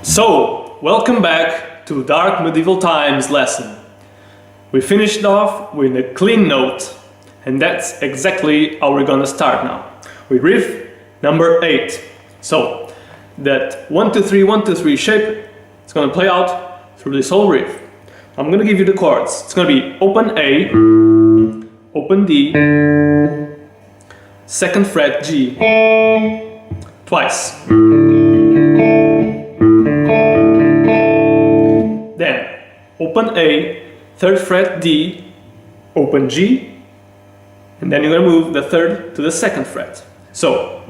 So, welcome back to Dark Medieval Times lesson. We finished off with a clean note, and that's exactly how we're gonna start now, with riff number 8. So, that 1-2-3, 1-2-3 shape is gonna play out through this whole riff. I'm gonna give you the chords. It's gonna be open A, open D, 2nd fret G, twice. Then, open A, 3rd fret D, open G, and then you're gonna move the 3rd to the 2nd fret. So,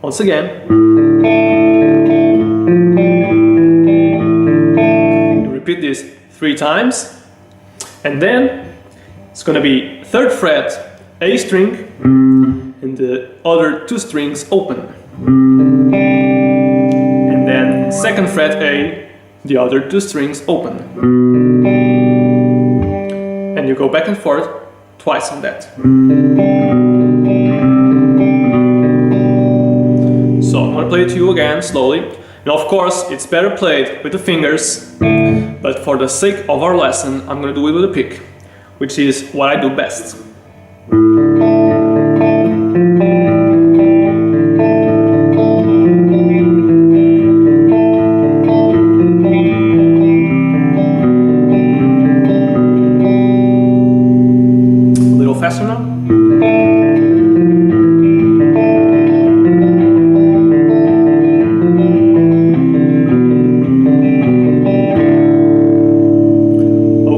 once again, you repeat this 3 times, and then it's gonna be 3rd fret A string, and the other 2 strings open. And then 2nd fret A, the other 2 strings open. And you go back and forth twice on that. So I'm gonna play it to you again slowly. And of course, it's better played with the fingers, but for the sake of our lesson, I'm gonna do it with a pick, which is what I do best. Faster now?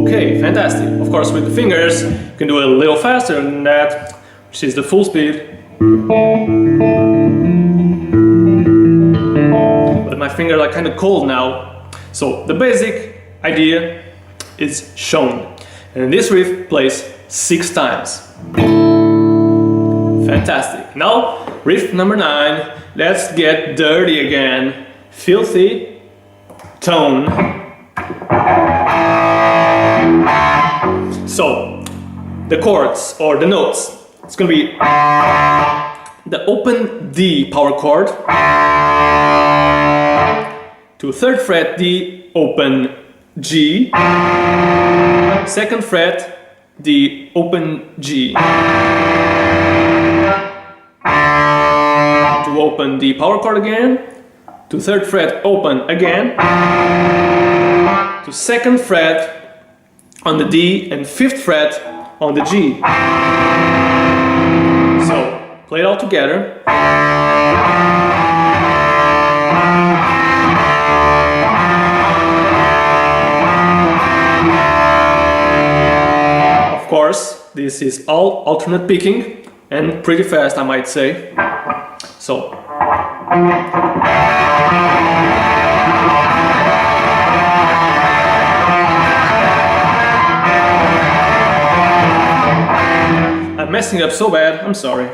Okay, fantastic. Of course, with the fingers, you can do it a little faster than that, which is the full speed. But my fingers are kind of cold now. So the basic idea is shown. And this riff plays 6 times. Fantastic. Now, riff number 9. Let's get dirty again. Filthy tone. So, the chords or the notes. It's gonna be the open D power chord to 3rd fret D, open G, 2nd fret D, open G, to open the power chord again, to 3rd fret open again, to 2nd fret on the D and 5th fret on the G. So, play it all together. Of course, this is all alternate picking and pretty fast, I might say. So, I'm messing up so bad, I'm sorry.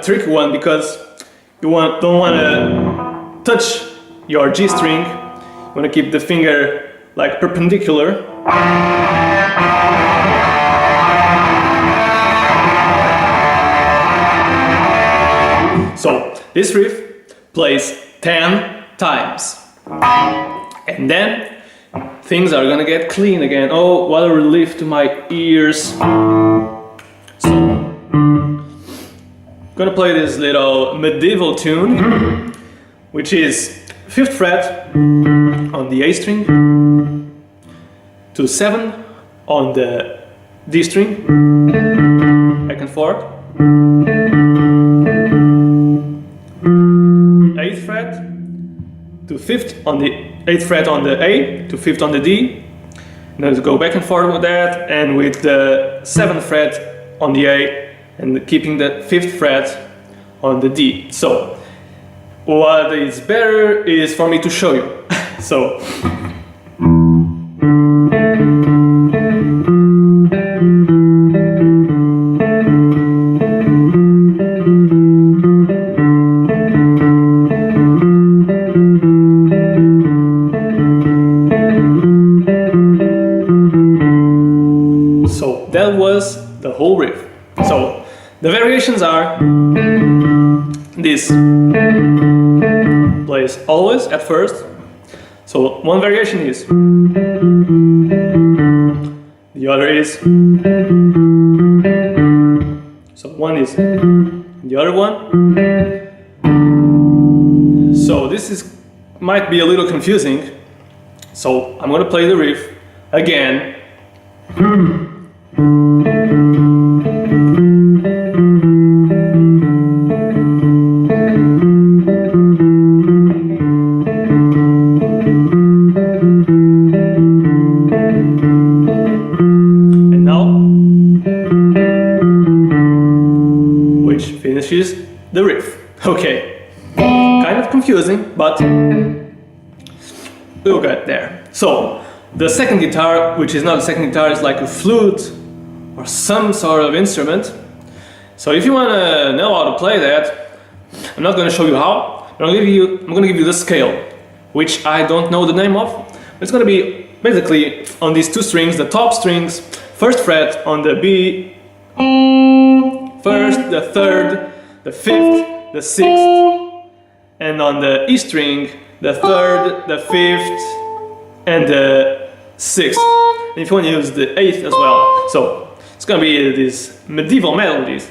Tricky one because you don't want to touch your G string. You want to keep the finger like perpendicular. So this riff plays 10 times, and then things are gonna get clean again. Oh, what a relief to my ears. Gonna play this little medieval tune, which is 5th fret on the A string, to 7 on the D string, back and forth, 8th fret to 5th on the 8th fret on the A to 5th on the D. Let's go back and forth with that, and with the 7th fret on the A, and keeping the 5th fret on the D. So, what is better is for me to show you. So, variations are this plays always at first. So one variation is, the other is, so one is, the other one. So this is might be a little confusing. So I'm gonna play the riff again. And now, which finishes the riff. Okay, kind of confusing, but we'll get there. So the second guitar, which is not a second guitar, is like a flute or some sort of instrument. So if you want to know how to play that, I'm not going to show you how. I'm going to give you the scale, which I don't know the name of. It's going to be basically on these two strings, the top strings, first fret on the B, first, the third, the fifth, the sixth, and on the E string, the third, the fifth, and the sixth. And if you want to use the eighth as well. So it's gonna be these medieval melodies.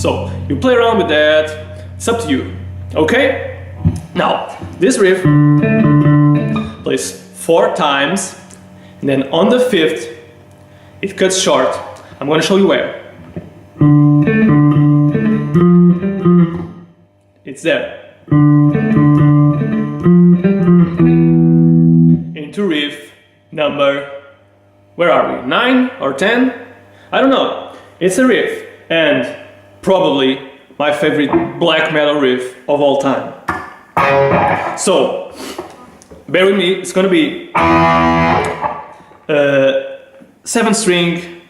So you play around with that, it's up to you. Okay? Now, this riff plays 4 times, and then on the 5th, it cuts short. I'm going to show you where. It's there. Into riff number, where are we? 9 or 10? I don't know. It's a riff, and probably my favorite black metal riff of all time. So, bear with me, it's gonna be 7 string,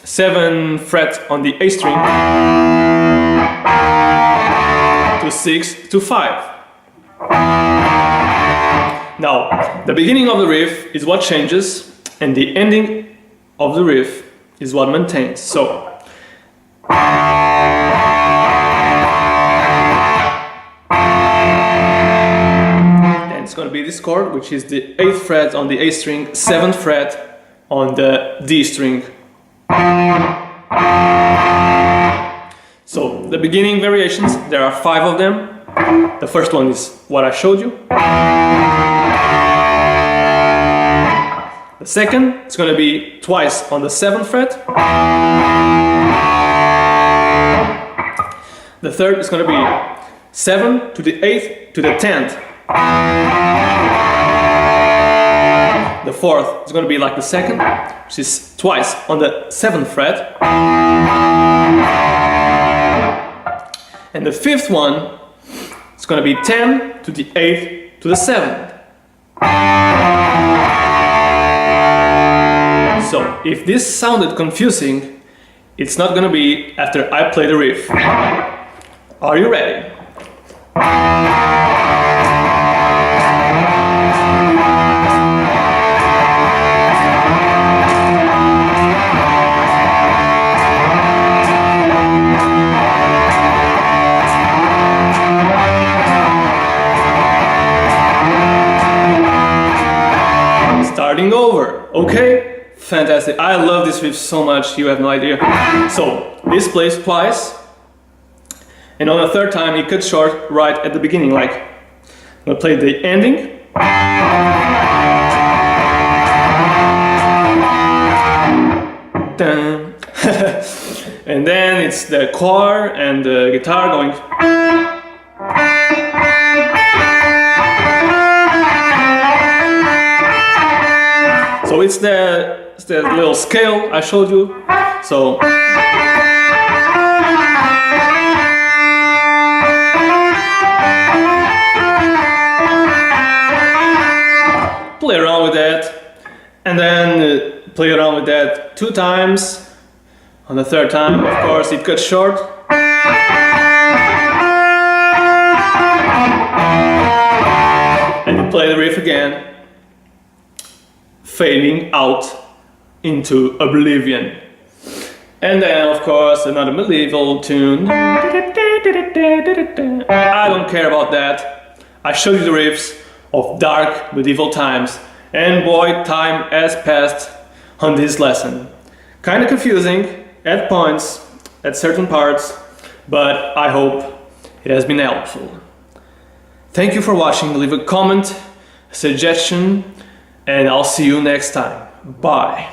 7 fret on the A string, to 6 to 5. Now, the beginning of the riff is what changes, and the ending of the riff is what maintains. So, it's going to be this chord, which is the 8th fret on the A string, 7th fret on the D string. So the beginning variations, there are 5 of them. The first one is what I showed you. The second is going to be twice on the 7th fret. The third is going to be 7 to the 8th to the 10th. The fourth is going to be like the second, which is twice on the 7th fret. And the fifth one is going to be 10 to the 8th to the 7th. So if this sounded confusing, it's not going to be after I play the riff. Are you ready? Starting over, okay? Fantastic. I love this riff so much, you have no idea. So, this plays twice, and on the third time it cuts short right at the beginning, like, I'm gonna play the ending. Dun. And then it's the choir and the guitar going. So it's the little scale I showed you. So play around with that, and then play around with that 2 times. On the third time, of course, it cuts short. riff again, fading out into oblivion. And then, of course, another medieval tune. I don't care about that. I showed you the riffs of dark medieval times, and boy, time has passed on this lesson. Kinda confusing at points, at certain parts, but I hope it has been helpful. Thank you for watching. Leave a comment, a suggestion, and I'll see you next time. Bye.